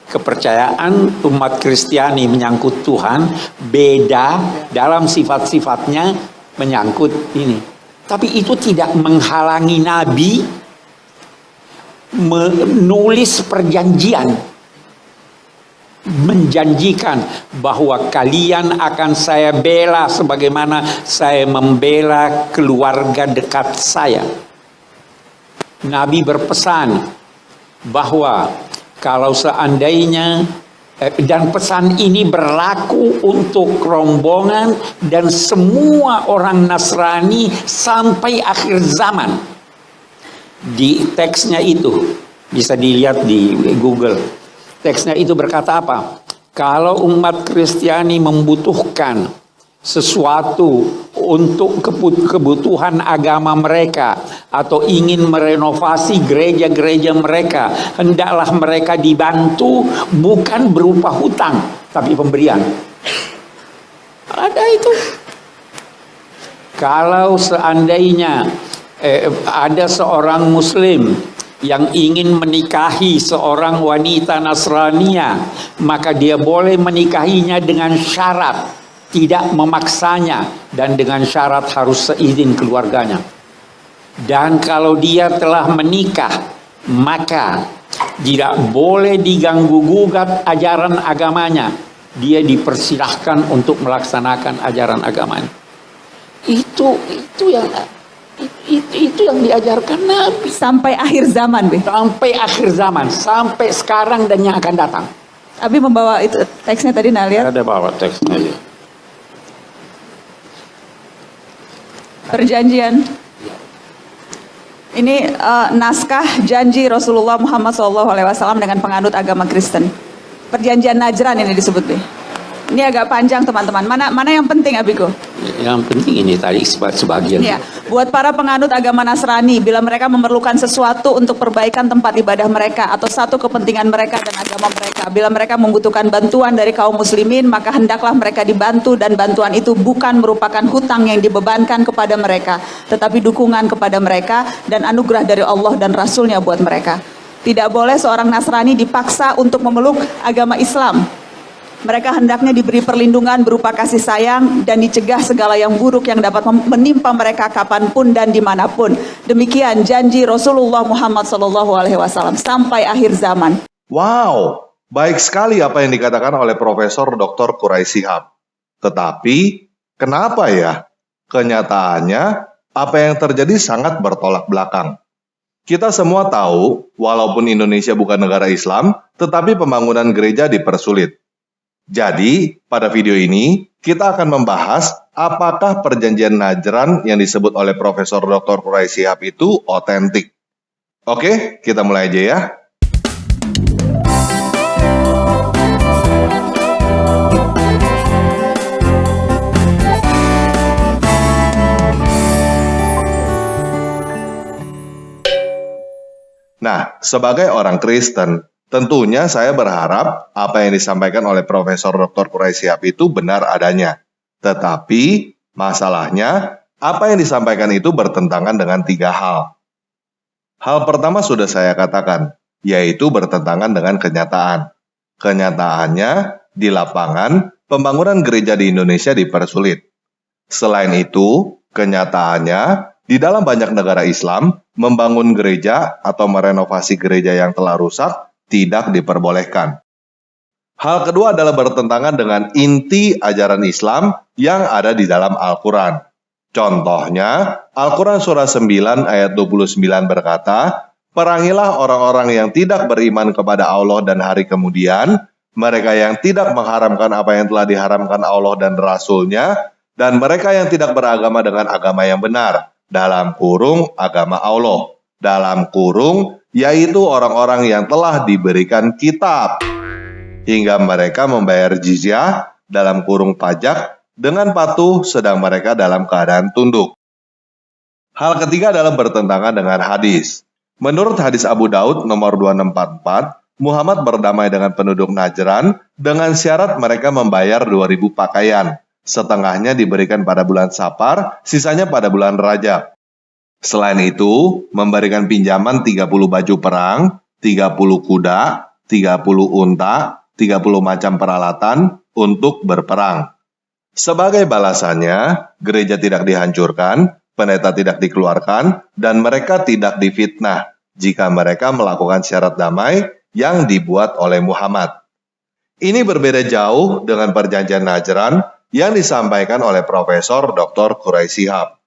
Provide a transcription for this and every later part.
Kepercayaan umat Kristiani menyangkut Tuhan beda dalam sifat-sifatnya menyangkut ini. Tapi itu tidak menghalangi Nabi menulis perjanjian, menjanjikan bahwa kalian akan saya bela sebagaimana saya membela keluarga dekat saya. Nabi berpesan bahwa kalau seandainya dan pesan ini berlaku untuk rombongan dan semua orang Nasrani sampai akhir zaman. Di teksnya itu bisa dilihat di Google. Teksnya itu berkata apa? Kalau umat Kristiani membutuhkan sesuatu untuk kebutuhan agama mereka atau ingin merenovasi gereja-gereja mereka, hendaklah mereka dibantu bukan berupa hutang tapi pemberian. Ada itu. Kalau seandainya ada seorang muslim yang ingin menikahi seorang wanita Nasrania, maka dia boleh menikahinya dengan syarat tidak memaksanya dan dengan syarat harus seizin keluarganya. Dan kalau dia telah menikah, maka tidak boleh diganggu gugat ajaran agamanya. Dia dipersilahkan untuk melaksanakan ajaran agamanya. Itu yang diajarkan Nabi Sampai akhir zaman, Be. sampai akhir zaman, sampai sekarang dan yang akan datang. Abi membawa itu teksnya tadi, nah lihat. Ada bawa teksnya aja. Perjanjian. Ini naskah janji Rasulullah Muhammad SAW dengan penganut agama Kristen. Perjanjian Najran ini disebut, Be. Ini agak panjang, teman-teman. Mana yang penting, Abiku? Yang penting ini tadi sebagian. Ya, buat para penganut agama Nasrani, bila mereka memerlukan sesuatu untuk perbaikan tempat ibadah mereka atau satu kepentingan mereka dan agama mereka, bila mereka membutuhkan bantuan dari kaum muslimin, maka hendaklah mereka dibantu, dan bantuan itu bukan merupakan hutang yang dibebankan kepada mereka, tetapi dukungan kepada mereka dan anugerah dari Allah dan Rasulnya buat mereka. Tidak boleh seorang Nasrani dipaksa untuk memeluk agama Islam. Mereka hendaknya diberi perlindungan berupa kasih sayang dan dicegah segala yang buruk yang dapat menimpa mereka kapanpun dan dimanapun. Demikian janji Rasulullah Muhammad SAW sampai akhir zaman. Wow, baik sekali apa yang dikatakan oleh Profesor Dr. Quraisy Shihab. Tetapi, kenapa ya? Kenyataannya, apa yang terjadi sangat bertolak belakang. Kita semua tahu, walaupun Indonesia bukan negara Islam, tetapi pembangunan gereja dipersulit. Jadi, pada video ini, kita akan membahas apakah perjanjian Najran yang disebut oleh Profesor Dr. Quraisy Shihab itu otentik. Oke, kita mulai aja ya. Nah, sebagai orang Kristen, tentunya saya berharap apa yang disampaikan oleh Profesor Dr. Quraisy Shihab itu benar adanya. Tetapi, masalahnya, apa yang disampaikan itu bertentangan dengan 3 hal. Hal pertama sudah saya katakan, yaitu bertentangan dengan kenyataan. Kenyataannya, di lapangan, pembangunan gereja di Indonesia dipersulit. Selain itu, kenyataannya, di dalam banyak negara Islam, membangun gereja atau merenovasi gereja yang telah rusak tidak diperbolehkan. Hal kedua adalah bertentangan dengan inti ajaran Islam yang ada di dalam Al-Quran. Contohnya, Al-Quran surah 9 ayat 29 berkata, "Perangilah orang-orang yang tidak beriman kepada Allah dan hari kemudian, mereka yang tidak mengharamkan apa yang telah diharamkan Allah dan Rasul-Nya, dan mereka yang tidak beragama dengan agama yang benar, dalam kurung agama Allah, dalam kurung yaitu orang-orang yang telah diberikan kitab, hingga mereka membayar jizyah dalam kurung pajak dengan patuh sedang mereka dalam keadaan tunduk." Hal ketiga adalah bertentangan dengan hadis. Menurut hadis Abu Daud nomor 2644, Muhammad berdamai dengan penduduk Najran dengan syarat mereka membayar 2.000 pakaian. Setengahnya diberikan pada bulan Safar, sisanya pada bulan Rajab. Selain itu, memberikan pinjaman 30 baju perang, 30 kuda, 30 unta, 30 macam peralatan untuk berperang. Sebagai balasannya, gereja tidak dihancurkan, pendeta tidak dikeluarkan, dan mereka tidak difitnah jika mereka melakukan syarat damai yang dibuat oleh Muhammad. Ini berbeda jauh dengan perjanjian Najran yang disampaikan oleh Profesor Dr. Quraisy Shihab.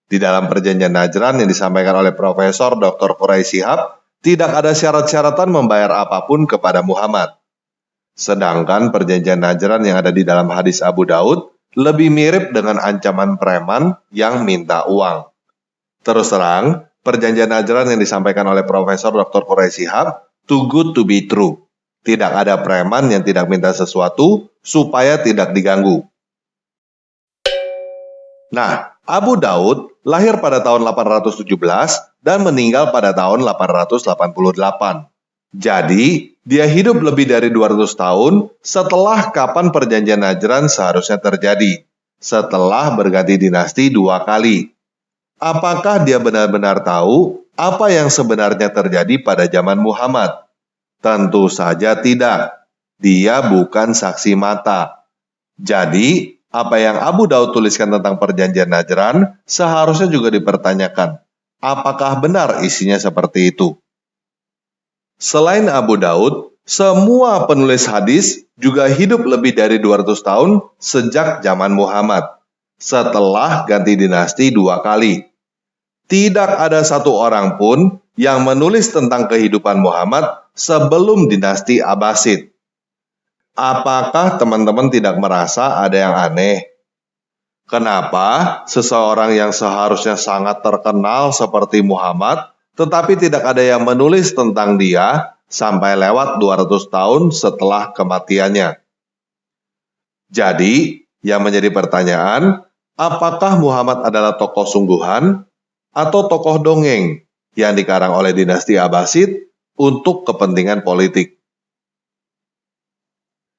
Di dalam perjanjian Najran yang disampaikan oleh Profesor Dr. Quraisy Shihab, tidak ada syarat-syaratan membayar apapun kepada Muhammad. Sedangkan perjanjian Najran yang ada di dalam hadis Abu Daud lebih mirip dengan ancaman preman yang minta uang. Terus terang, perjanjian Najran yang disampaikan oleh Profesor Dr. Quraisy Shihab too good to be true. Tidak ada preman yang tidak minta sesuatu supaya tidak diganggu. Nah, Abu Daud lahir pada tahun 817 dan meninggal pada tahun 888. Jadi, dia hidup lebih dari 200 tahun setelah kapan perjanjian Najran seharusnya terjadi, setelah berganti dinasti 2 kali. Apakah dia benar-benar tahu apa yang sebenarnya terjadi pada zaman Muhammad? Tentu saja tidak. Dia bukan saksi mata. Jadi, apa yang Abu Daud tuliskan tentang perjanjian Najran seharusnya juga dipertanyakan. Apakah benar isinya seperti itu? Selain Abu Daud, semua penulis hadis juga hidup lebih dari 200 tahun sejak zaman Muhammad, setelah ganti dinasti 2 kali. Tidak ada satu orang pun yang menulis tentang kehidupan Muhammad sebelum dinasti Abbasid. Apakah teman-teman tidak merasa ada yang aneh? Kenapa seseorang yang seharusnya sangat terkenal seperti Muhammad, tetapi tidak ada yang menulis tentang dia sampai lewat 200 tahun setelah kematiannya? Jadi, yang menjadi pertanyaan, apakah Muhammad adalah tokoh sungguhan atau tokoh dongeng yang dikarang oleh dinasti Abbasid untuk kepentingan politik?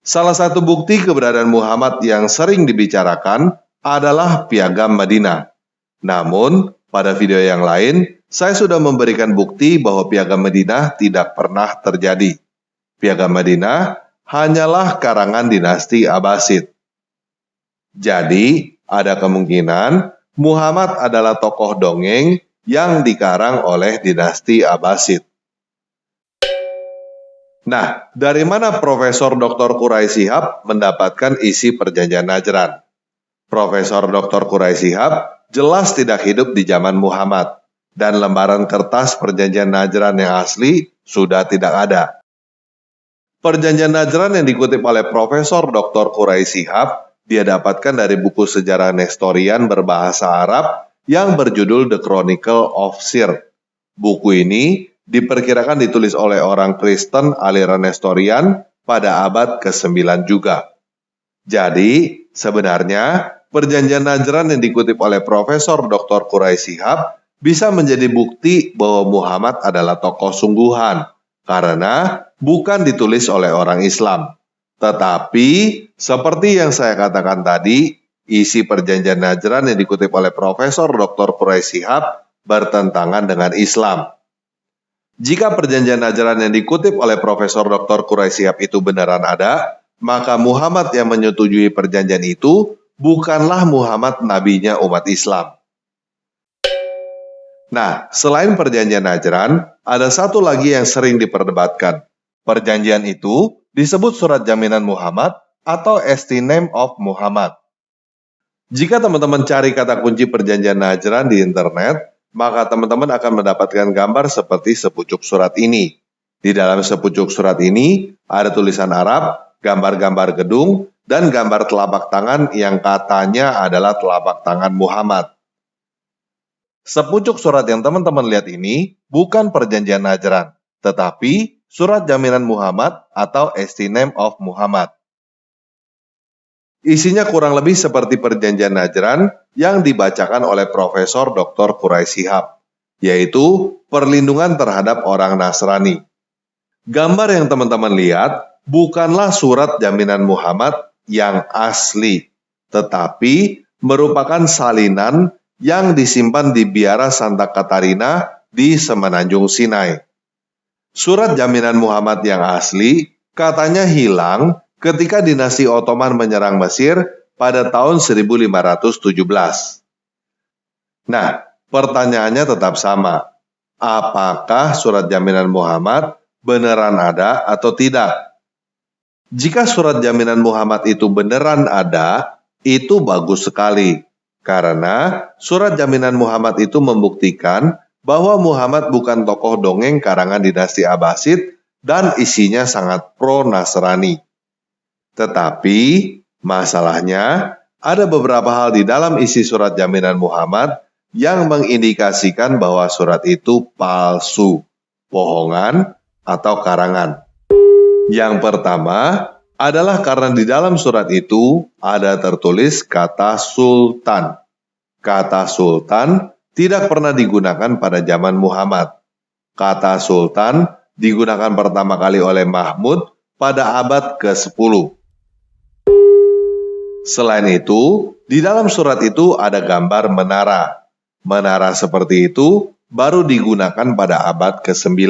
Salah satu bukti keberadaan Muhammad yang sering dibicarakan adalah Piagam Madinah. Namun, pada video yang lain, saya sudah memberikan bukti bahwa Piagam Madinah tidak pernah terjadi. Piagam Madinah hanyalah karangan dinasti Abbasid. Jadi, ada kemungkinan Muhammad adalah tokoh dongeng yang dikarang oleh dinasti Abbasid. Nah, dari mana Profesor Dr. Quraisy Shihab mendapatkan isi perjanjian Najran? Profesor Dr. Quraisy Shihab jelas tidak hidup di zaman Muhammad, dan lembaran kertas perjanjian Najran yang asli sudah tidak ada. Perjanjian Najran yang dikutip oleh Profesor Dr. Quraisy Shihab dia dapatkan dari buku sejarah Nestorian berbahasa Arab yang berjudul The Chronicle of Sir. Buku ini diperkirakan ditulis oleh orang Kristen aliran Nestorian pada abad ke-9 juga. Jadi, sebenarnya perjanjian Najran yang dikutip oleh Profesor Dr. Quraisy Shihab bisa menjadi bukti bahwa Muhammad adalah tokoh sungguhan karena bukan ditulis oleh orang Islam. Tetapi, seperti yang saya katakan tadi, isi perjanjian Najran yang dikutip oleh Profesor Dr. Quraisy Shihab bertentangan dengan Islam. Jika perjanjian Najran yang dikutip oleh Profesor Dr. Quraisy Shihab itu beneran ada, maka Muhammad yang menyetujui perjanjian itu bukanlah Muhammad nabinya umat Islam. Nah, selain perjanjian Najran, ada satu lagi yang sering diperdebatkan. Perjanjian itu disebut Surat Jaminan Muhammad atau Esti Name of Muhammad. Jika teman-teman cari kata kunci perjanjian Najran di internet, maka teman-teman akan mendapatkan gambar seperti sepucuk surat ini. Di dalam sepucuk surat ini ada tulisan Arab, gambar-gambar gedung, dan gambar telapak tangan yang katanya adalah telapak tangan Muhammad. Sepucuk surat yang teman-teman lihat ini bukan perjanjian Najran, tetapi Surat Jaminan Muhammad atau Esti Name of Muhammad. Isinya kurang lebih seperti perjanjian Najran yang dibacakan oleh Profesor Dr. Quraisy Shihab, yaitu perlindungan terhadap orang Nasrani. Gambar yang teman-teman lihat bukanlah Surat Jaminan Muhammad yang asli, tetapi merupakan salinan yang disimpan di biara Santa Katarina di Semenanjung Sinai. Surat jaminan Muhammad yang asli katanya hilang ketika dinasti Ottoman menyerang Mesir pada tahun 1517. Nah, pertanyaannya tetap sama. Apakah surat jaminan Muhammad beneran ada atau tidak? Jika surat jaminan Muhammad itu beneran ada, itu bagus sekali. Karena surat jaminan Muhammad itu membuktikan bahwa Muhammad bukan tokoh dongeng karangan dinasti Abbasid dan isinya sangat pro-Nasrani. Tetapi, masalahnya ada beberapa hal di dalam isi surat jaminan Muhammad yang mengindikasikan bahwa surat itu palsu, bohongan, atau karangan. Yang pertama adalah karena di dalam surat itu ada tertulis kata sultan. Kata sultan tidak pernah digunakan pada zaman Muhammad. Kata sultan digunakan pertama kali oleh Mahmud pada abad ke-10. Selain itu, di dalam surat itu ada gambar menara. Menara seperti itu baru digunakan pada abad ke-9.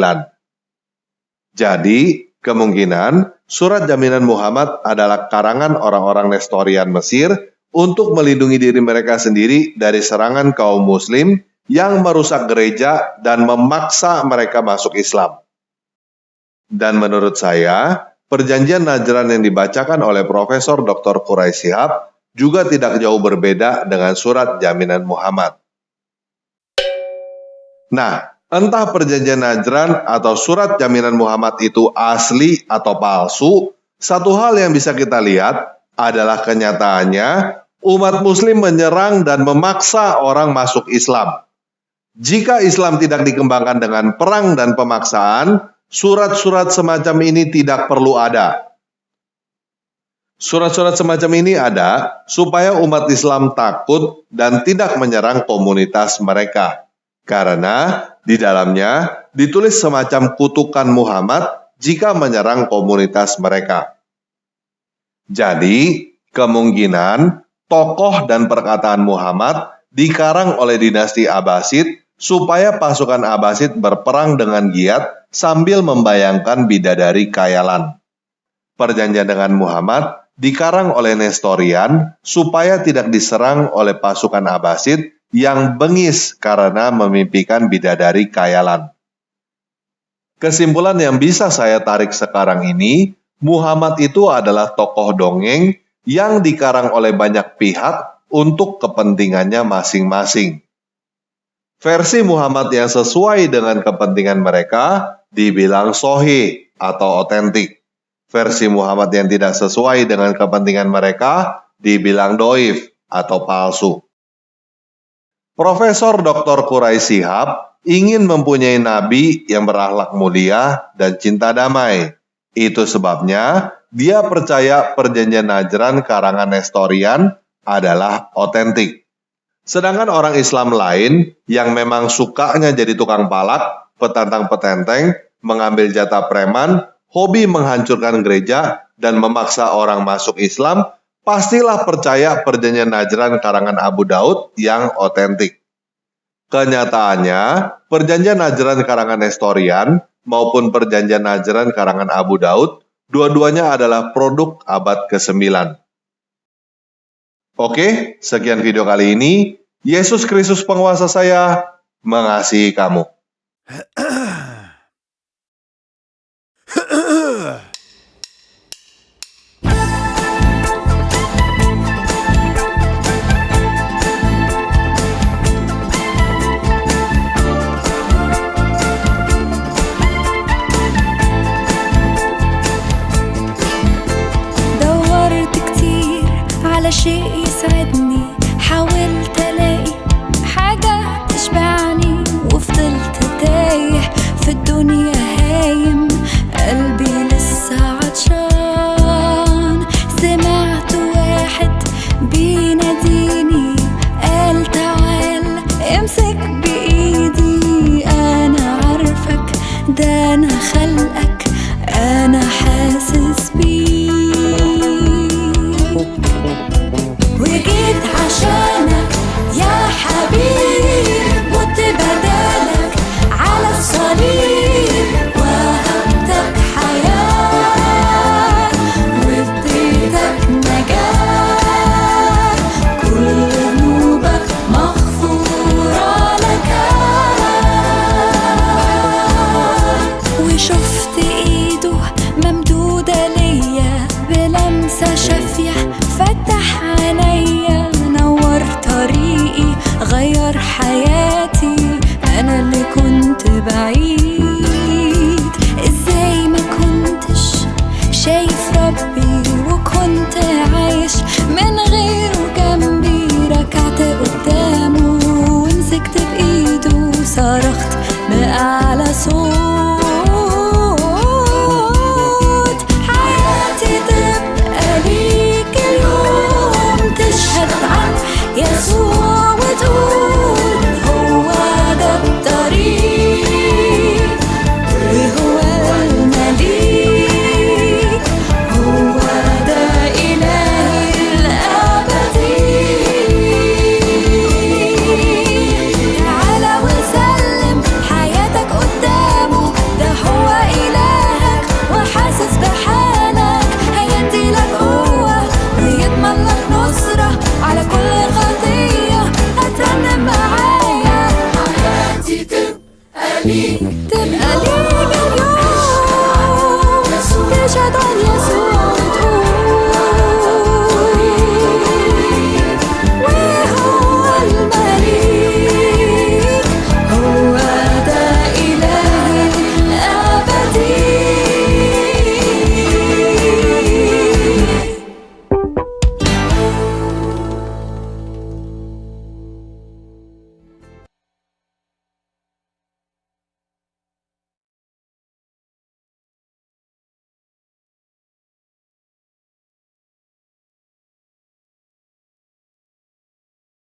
Jadi, kemungkinan surat jaminan Muhammad adalah karangan orang-orang Nestorian Mesir untuk melindungi diri mereka sendiri dari serangan kaum muslim yang merusak gereja dan memaksa mereka masuk Islam. Dan menurut saya, perjanjian Najran yang dibacakan oleh Profesor Dr. Quraisy Shihab juga tidak jauh berbeda dengan surat jaminan Muhammad. Nah, entah perjanjian Najran atau surat jaminan Muhammad itu asli atau palsu, satu hal yang bisa kita lihat adalah kenyataannya umat muslim menyerang dan memaksa orang masuk Islam. Jika Islam tidak dikembangkan dengan perang dan pemaksaan, surat-surat semacam ini tidak perlu ada. Surat-surat semacam ini ada supaya umat Islam takut dan tidak menyerang komunitas mereka. Karena di dalamnya ditulis semacam kutukan Muhammad jika menyerang komunitas mereka. Jadi, kemungkinan tokoh dan perkataan Muhammad dikarang oleh dinasti Abbasid supaya pasukan Abbasid berperang dengan giat sambil membayangkan bidadari khayalan. Perjanjian dengan Muhammad dikarang oleh Nestorian supaya tidak diserang oleh pasukan Abbasid yang bengis karena memimpikan bidadari khayalan. Kesimpulan yang bisa saya tarik sekarang ini, Muhammad itu adalah tokoh dongeng yang dikarang oleh banyak pihak untuk kepentingannya masing-masing. Versi Muhammad yang sesuai dengan kepentingan mereka dibilang sahih atau otentik. Versi Muhammad yang tidak sesuai dengan kepentingan mereka dibilang dhaif atau palsu. Profesor Dr. Quraisy Shihab ingin mempunyai nabi yang berakhlak mulia dan cinta damai. Itu sebabnya dia percaya perjanjian Najran karangan Nestorian adalah otentik. Sedangkan orang Islam lain yang memang sukanya jadi tukang palak, petantang petenteng, mengambil jatah preman, hobi menghancurkan gereja, dan memaksa orang masuk Islam, pastilah percaya perjanjian Najran karangan Abu Daud yang otentik. Kenyataannya, perjanjian Najran karangan Nestorian maupun perjanjian Najran karangan Abu Daud, dua-duanya adalah produk abad ke-9. Oke, sekian video kali ini. Yesus Kristus penguasa saya mengasihi kamu. شيء يسعدني حاولت الاقي حاجة تشبعني وفضلت تايه في الدنيا هايم قلبي لسه عطشان سمعت واحد بيناديني قال تعال امسك بايدي انا عارفك ده انا خلقك انا حاسس بيك عيسى شفيع فتح عينيا نور طريقي غير حياتي أنا اللي كنت بعيد إزاي ما كنتش شايف ربي وكنت عايش